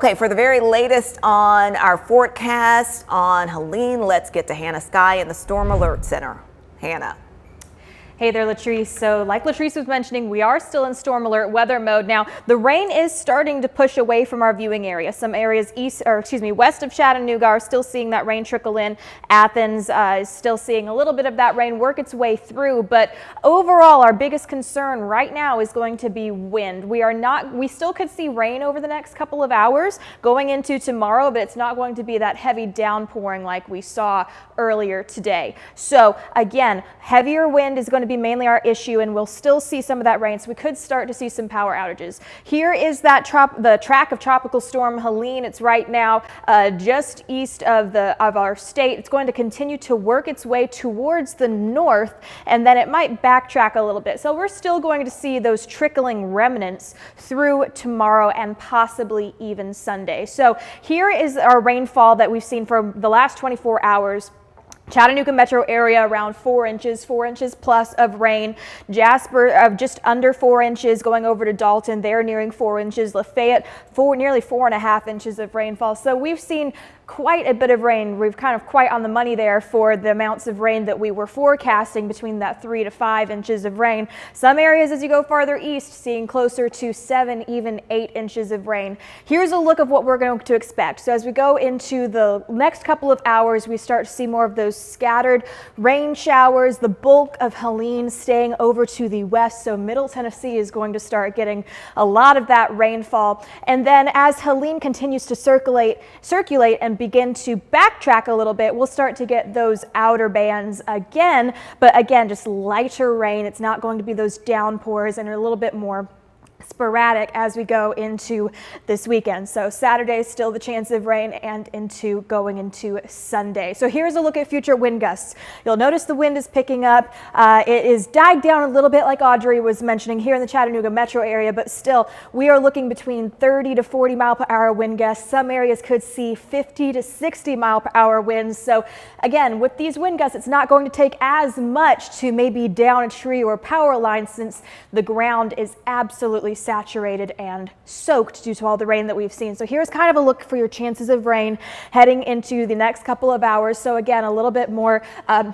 Okay, for the very latest on our forecast on Helene, let's get to Hannah Skye in the Storm Alert Center. Hannah. Hey there, Latrice. So like Latrice was mentioning, we are still in storm alert weather mode. Now, the rain is starting to push away from our viewing area. Some areas west of Chattanooga are still seeing that rain trickle in. Athens is still seeing a little bit of that rain work its way through. But overall, our biggest concern right now is going to be wind. We still could see rain over the next couple of hours going into tomorrow, but it's not going to be that heavy downpouring like we saw earlier today. So again, heavier wind is going to be mainly our issue, and we'll still see some of that rain, so we could start to see some power outages. Here is that the track of Tropical Storm Helene. It's right now just east of our state. It's going to continue to work its way towards the north, and then it might backtrack a little bit. So we're still going to see those trickling remnants through tomorrow and possibly even Sunday. So here is our rainfall that we've seen for the last 24 hours. Chattanooga metro area around 4 inches plus of rain. Jasper just under 4 inches, going over to Dalton, they're nearing 4 inches. Lafayette, nearly 4.5 inches of rainfall. So we've seen quite a bit of rain. We've kind of quite on the money there for the amounts of rain that we were forecasting, between that 3 to 5 inches of rain. Some areas as you go farther east seeing closer to 7, even 8 inches of rain. Here's a look of what we're going to expect. So as we go into the next couple of hours, we start to see more of those scattered rain showers. The bulk of Helene staying over to the west, so Middle Tennessee is going to start getting a lot of that rainfall. And then as Helene continues to circulate and begin to backtrack a little bit, we'll start to get those outer bands again, but again, just lighter rain. It's not going to be those downpours, and a little bit more sporadic as we go into this weekend. So Saturday, still the chance of rain, and going into Sunday. So here's a look at future wind gusts. You'll notice the wind is picking up. It is died down a little bit, like Audrey was mentioning, here in the Chattanooga metro area, but still we are looking between 30 to 40 mile per hour wind gusts. Some areas could see 50 to 60 mile per hour winds. So again, with these wind gusts, it's not going to take as much to maybe down a tree or power line, since the ground is absolutely saturated and soaked due to all the rain that we've seen. So here's kind of a look for your chances of rain heading into the next couple of hours. So again, a little bit more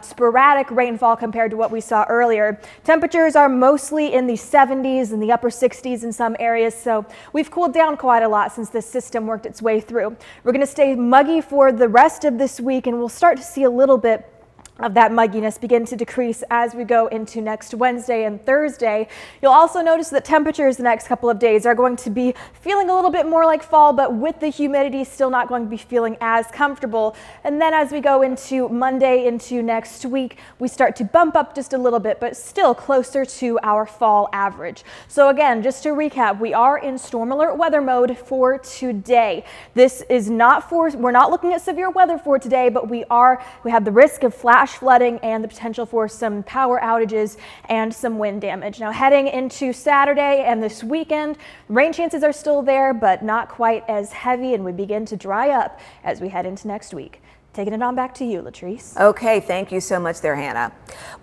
sporadic rainfall compared to what we saw earlier. Temperatures are mostly in the 70s and the upper 60s in some areas, so we've cooled down quite a lot since this system worked its way through. We're going to stay muggy for the rest of this week, and we'll start to see a little bit of that mugginess begin to decrease as we go into next Wednesday and Thursday. You'll also notice that temperatures the next couple of days are going to be feeling a little bit more like fall, but with the humidity still not going to be feeling as comfortable. And then as we go into Monday, into next week, we start to bump up just a little bit, but still closer to our fall average. So again, just to recap, we are in storm alert weather mode for today. This is not we're not looking at severe weather for today, but we have the risk of flash flooding and the potential for some power outages and some wind damage. Now heading into Saturday and this weekend, rain chances are still there, but not quite as heavy, and we begin to dry up as we head into next week. Taking it on back to you, Latrice. Okay, thank you so much there, Hannah.